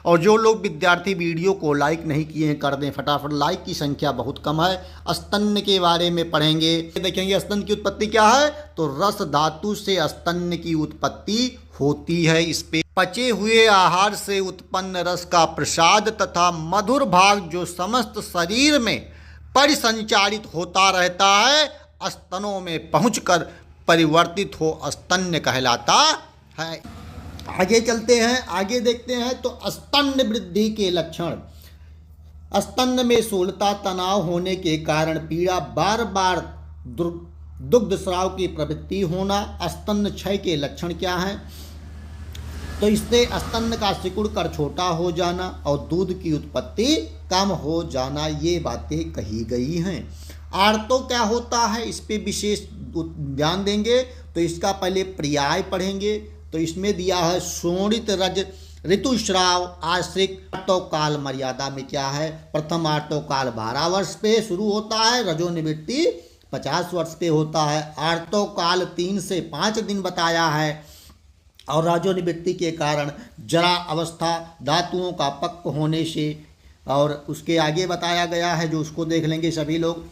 और जो लोग विद्यार्थी वीडियो को लाइक नहीं किए हैं कर दें फटाफट, लाइक की संख्या बहुत कम है। स्तन्य के बारे में पढ़ेंगे, देखेंगे स्तन की उत्पत्ति क्या है। तो रस धातु से स्तन्य की उत्पत्ति होती है। इस पे पचे हुए आहार से उत्पन्न रस का प्रसाद तथा मधुर भाग जो समस्त शरीर में परिसंचारित होता रहता है, स्तनों में पहुंचकर परिवर्तित हो स्तन्य कहलाता है। आगे चलते हैं, आगे देखते हैं। तो स्तन्य वृद्धि के लक्षण। स्तन्य में स्थूलता, तनाव होने के कारण पीड़ा, बार बार दुग्ध स्राव की प्रवृत्ति होना। स्तन्य क्षय के लक्षण क्या हैं? तो इससे स्तन्य का सिकुड़ कर छोटा हो जाना और दूध की उत्पत्ति कम हो जाना, ये बातें कही गई हैं। आर्तो क्या होता है, इस पे विशेष ध्यान देंगे। तो इसका पहले पर्याय पढ़ेंगे। तो इसमें दिया है शोणित रज ऋतुस्राव आश्रित। आर्तोकाल मर्यादा में क्या है? प्रथम आर्तोकाल 12 वर्ष पे शुरू होता है, रजोनिवृत्ति 50 वर्ष पे होता है। आर्तोकाल 3 से 5 दिन बताया है और रजोनिवृत्ति के कारण जरा अवस्था, धातुओं का पक्व होने से, और उसके आगे बताया गया है जो उसको देख लेंगे सभी लोग।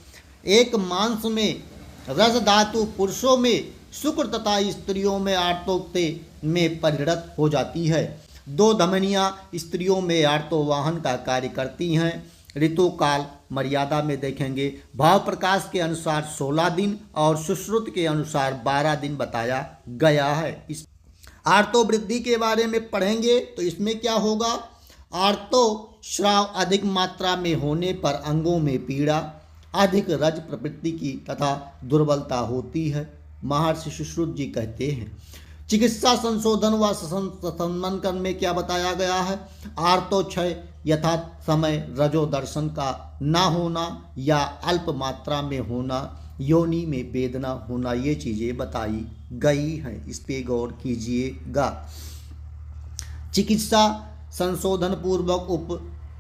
एक मांस में रज धातु पुरुषों में शुक्र तथा स्त्रियों में आर्तोक्ते में परिणत हो जाती है। 2 धमनियाँ स्त्रियों में आर्तोवाहन का कार्य करती हैं। ऋतुकाल मर्यादा में देखेंगे, भाव प्रकाश के अनुसार 16 दिन और सुश्रुत के अनुसार 12 दिन बताया गया है। इस आर्तो वृद्धि के बारे में पढ़ेंगे। तो इसमें क्या होगा? आर्तो स्राव अधिक मात्रा में होने पर अंगों में पीड़ा, अधिक रज प्रवृत्ति की तथा दुर्बलता होती है, महर्षि सुश्रुत जी कहते हैं। चिकित्सा संशोधन व संबंधन में क्या बताया गया है? आर्तो क्षय यथा समय रजो दर्शन का ना होना या अल्प मात्रा में होना, योनि में वेदना होना, ये चीज़ें बताई गई हैं। इस पे गौर कीजिएगा। चिकित्सा संशोधन पूर्वक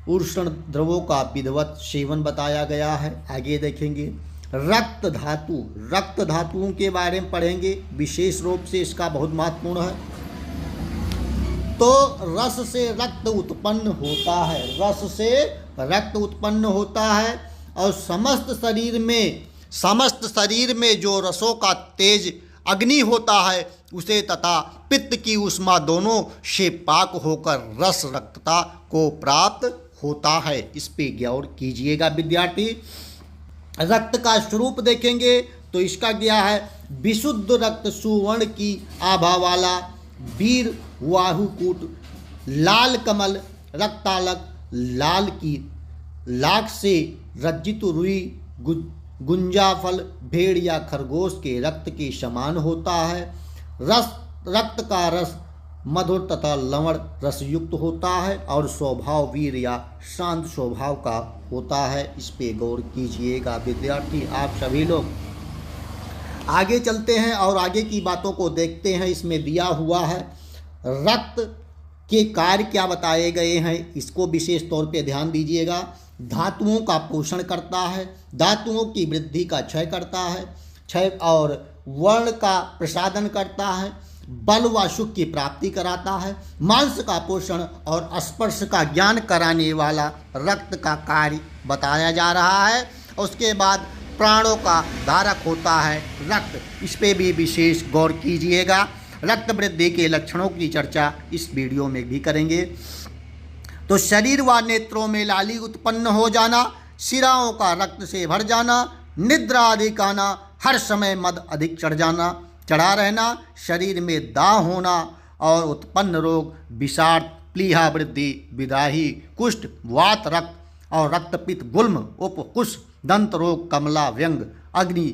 उष्ण द्रवों का विधिवत सेवन बताया गया है। आगे देखेंगे रक्त धातु, रक्त धातुओं के बारे में पढ़ेंगे, विशेष रूप से इसका बहुत महत्वपूर्ण है। तो रस से रक्त उत्पन्न होता है, रस से रक्त उत्पन्न होता है और समस्त शरीर में जो रसों का तेज अग्नि होता है उसे तथा पित्त की उष्मा दोनों से पाक होकर रस रक्तता को प्राप्त होता है। इस पे गौर कीजिएगा विद्यार्थी। रक्त का स्वरूप देखेंगे तो इसका क्या है? विशुद्ध रक्त सुवर्ण की आभा वाला, वीर वाहुकूट, लाल कमल, रक्तालक, लाल की लाख से रज्जित रुई, गुंजाफल, भेड़ या खरगोश के रक्त के समान होता है। रक्त का रस मधुर तथा लवण रसयुक्त होता है और स्वभाव वीर या शांत स्वभाव का होता है। इस पे गौर कीजिएगा विद्यार्थी आप सभी लोग। आगे चलते हैं और आगे की बातों को देखते हैं। इसमें दिया हुआ है रक्त के कार्य क्या बताए गए हैं, इसको विशेष तौर पे ध्यान दीजिएगा। धातुओं का पोषण करता है, धातुओं की वृद्धि का क्षय करता है, क्षय और वर्ण का प्रसादन करता है, बल व सुख की प्राप्ति कराता है, मांस का पोषण और स्पर्श का ज्ञान कराने वाला रक्त का कार्य बताया जा रहा है। उसके बाद प्राणों का धारक होता है रक्त, इस पे भी विशेष गौर कीजिएगा। रक्त वृद्धि के लक्षणों की चर्चा इस वीडियो में भी करेंगे। तो शरीर व नेत्रों में लाली उत्पन्न हो जाना, शिराओं का रक्त से भर जाना, निद्रा अधिक आना, हर समय मद अधिक चढ़ा रहना, शरीर में दाह होना और उत्पन्न रोग विषाक्त, प्लीहा वृद्धि, विदाही, कुष्ठ, वात, रक्त और रक्तपित्त, गुल्म, उपकुश, दंत रोग, कमला, व्यंग, अग्नि,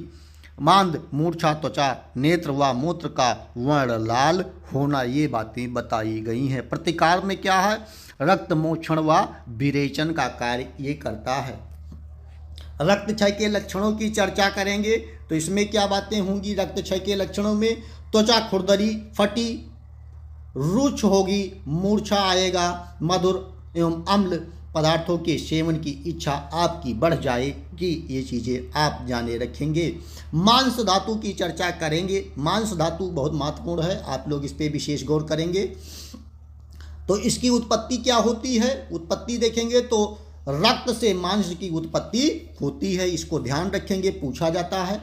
मांद, मूर्छा, त्वचा, नेत्र व मूत्र का वर्ण लाल होना, ये बातें बताई गई हैं। प्रतिकार में क्या है? रक्त मोक्षण व विरेचन का कार्य ये करता है। रक्त क्षय के लक्षणों की चर्चा करेंगे। तो इसमें क्या बातें होंगी? रक्त क्षय के लक्षणों में त्वचा खुरदरी, फटी, रुक्ष होगी, मूर्छा आएगा, मधुर एवं अम्ल पदार्थों के सेवन की इच्छा आपकी बढ़ जाएगी, ये चीज़ें आप जाने रखेंगे। मांस धातु की चर्चा करेंगे। मांस धातु बहुत महत्वपूर्ण है, आप लोग इस पे विशेष गौर करेंगे। तो इसकी उत्पत्ति क्या होती है? उत्पत्ति देखेंगे तो रक्त से मांस की उत्पत्ति होती है। इसको ध्यान रखेंगे, पूछा जाता है।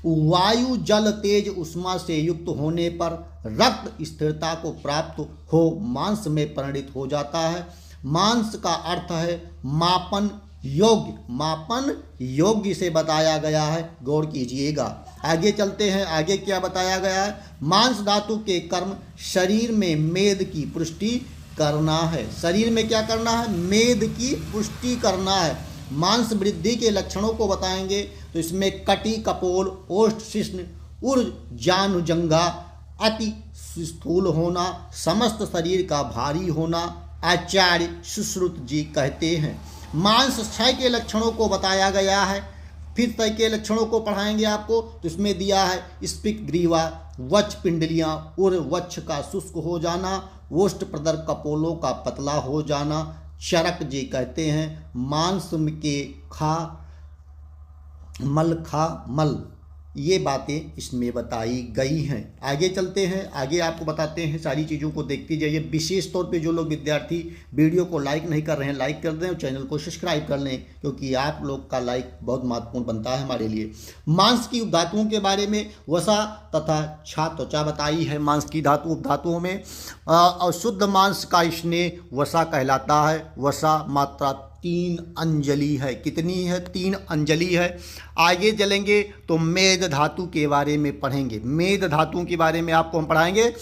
वायु जल तेज उष्मा से युक्त होने पर रक्त स्थिरता को प्राप्त हो मांस में परिणित हो जाता है। मांस का अर्थ है मापन योग्य, मापन योग्य से बताया गया है, गौर कीजिएगा। आगे चलते हैं, आगे क्या बताया गया है? मांस धातु के कर्म शरीर में मेद की पुष्टि करना है। शरीर में क्या करना है? मेद की पुष्टि करना है। मांस वृद्धि के लक्षणों को बताएंगे तो इसमें कटी कपोल, ओष्ठ शिश्न, उर्ज जानुजंघा, अति स्थूल होना, समस्त शरीर का भारी होना आचार्य सुश्रुत जी कहते हैं। मांस क्षय के लक्षणों को बताया गया है। फिर क्षय के लक्षणों को पढ़ाएंगे आपको, तो इसमें दिया है स्पिक ग्रीवा, वक्ष पिंडलियां, उर वक्ष का शुष्क हो जाना, ओष्ठ प्रदर कपोलों का पतला हो जाना, चरक जी कहते हैं। मांस के खा मल, ये बातें इसमें बताई गई हैं। आगे चलते हैं, आगे आपको बताते हैं, सारी चीज़ों को देखते जाइए। विशेष तौर पे जो लोग विद्यार्थी वीडियो को लाइक नहीं कर रहे हैं, लाइक कर दें और चैनल को सब्सक्राइब कर लें, क्योंकि आप लोग का लाइक बहुत महत्वपूर्ण बनता है हमारे लिए। मांस की उपधातुओं के बारे में वसा तथा छा त्वचा बताई है। मांस की धातु उपधातुओं में और शुद्ध मांस का स्नेह वसा कहलाता है। वसा मात्रा 3 अंजलि है। कितनी है? 3 अंजलि है। आगे चलेंगे तो मेद धातु के बारे में पढ़ेंगे। मेद धातुओं के बारे में आपको हम पढ़ाएंगे।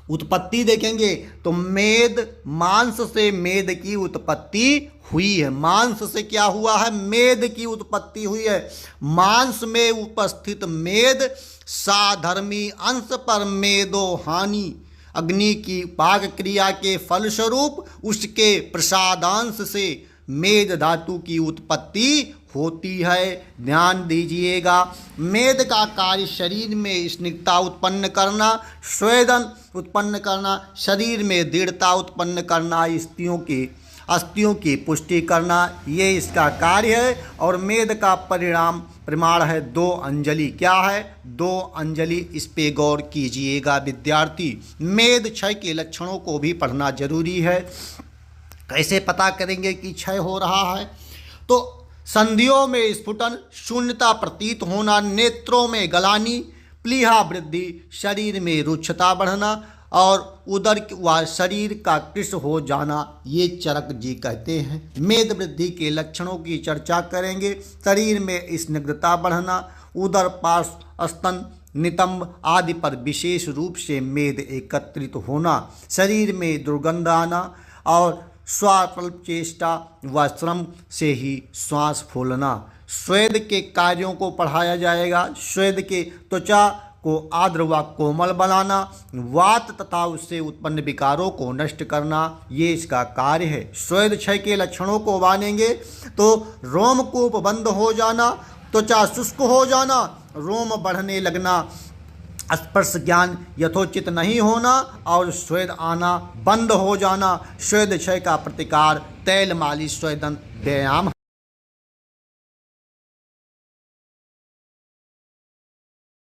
उत्पत्ति देखेंगे तो मेद, मांस से मेद की उत्पत्ति हुई है। मांस से क्या हुआ है? मेद की उत्पत्ति हुई है। मांस में उपस्थित मेद साधर्मी अंश पर मेदो हानि, अग्नि की पाक क्रिया के फलस्वरूप उसके प्रसादांश से मेद धातु की उत्पत्ति होती है। ध्यान दीजिएगा। मेद का कार्य शरीर में स्निग्धता उत्पन्न करना, स्वेदन उत्पन्न करना, शरीर में दृढ़ता उत्पन्न करना, अस्थियों की पुष्टि करना, ये इसका कार्य है। और मेद का प्रमाण है 2 अंजलि। क्या है? 2 अंजलि। इस पे गौर कीजिएगा विद्यार्थी। मेद क्षय के लक्षणों को भी पढ़ना जरूरी है। कैसे पता करेंगे कि क्षय हो रहा है? तो संधियों में स्फुटन, शून्यता प्रतीत होना, नेत्रों में गलानी, प्लीहा वृद्धि, शरीर में रुक्षता बढ़ना और उदर व शरीर का कृश हो जाना, ये चरक जी कहते हैं। मेद वृद्धि के लक्षणों की चर्चा करेंगे। शरीर में स्निग्धता बढ़ना, उदर, पार्श्व, स्तन, नितंब आदि पर विशेष रूप से मेद एकत्रित होना, शरीर में दुर्गंध आना और स्वाल्प चेष्टा व श्रम से ही श्वास फूलना। स्वेद के कार्यों को पढ़ाया जाएगा। स्वेद के त्वचा को आर्द्र व कोमल बनाना, वात तथा उससे उत्पन्न विकारों को नष्ट करना, ये इसका कार्य है। स्वेद क्षय के लक्षणों को मानेंगे तो रोमकूप बंद हो जाना, त्वचा शुष्क हो जाना, रोम बढ़ने लगना, स्पर्श ज्ञान यथोचित नहीं होना और स्वेद आना बंद हो जाना। स्वेद क्षय का प्रतिकार तैल मालिश, स्वेदन, व्यायाम